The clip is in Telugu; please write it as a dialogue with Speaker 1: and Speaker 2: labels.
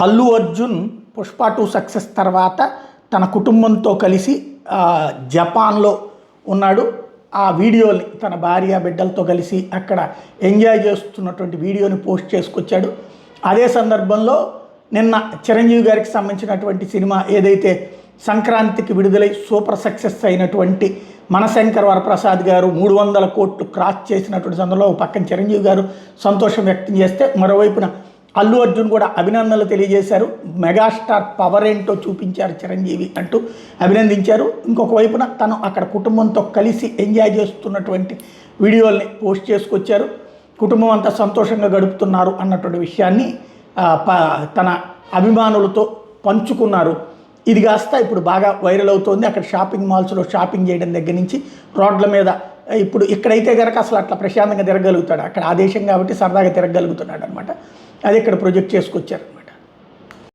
Speaker 1: అల్లు అర్జున్ పుష్ప 2 సక్సెస్ తర్వాత తన కుటుంబంతో కలిసి జపాన్లో ఉన్నాడు. ఆ వీడియోని తన భార్య బిడ్డలతో కలిసి అక్కడ ఎంజాయ్ చేస్తున్నటువంటి వీడియోని పోస్ట్ చేసుకొచ్చాడు. అదే సందర్భంలో నిన్న చిరంజీవి గారికి సంబంధించినటువంటి సినిమా ఏదైతే సంక్రాంతికి విడుదలై సూపర్ సక్సెస్ అయినటువంటి మనశంకర్ వరప్రసాద్ గారు 300 కోట్లు క్రాస్ చేసినటువంటి సందర్భంలో పక్కన చిరంజీవి గారు సంతోషం వ్యక్తం చేస్తే, మరోవైపున అల్లు అర్జున్ కూడా అభినందనలు తెలియజేశారు. మెగాస్టార్ పవర్ ఏంటో చూపించారు చిరంజీవి అంటూ అభినందించారు. ఇంకొక వైపున తను అక్కడ కుటుంబంతో కలిసి ఎంజాయ్ చేస్తున్నటువంటి వీడియోల్ని పోస్ట్ చేసుకొచ్చారు. కుటుంబం అంతా సంతోషంగా గడుపుతున్నారు అన్నటువంటి విషయాన్ని తన అభిమానులతో పంచుకున్నారు. ఇది కాస్త ఇప్పుడు బాగా వైరల్ అవుతోంది. అక్కడ షాపింగ్ మాల్స్లో షాపింగ్ చేయడం దగ్గర నుంచి రోడ్ల మీద, ఇప్పుడు ఇక్కడైతే కనుక అసలు అట్లా ప్రశాంతంగా తిరగలుగుతాడు, అక్కడ ఆదేశం కాబట్టి సరదాగా తిరగలుగుతున్నాడు అనమాట. అది ఇక్కడ ప్రొజెక్ట్ చేసుకొచ్చారు.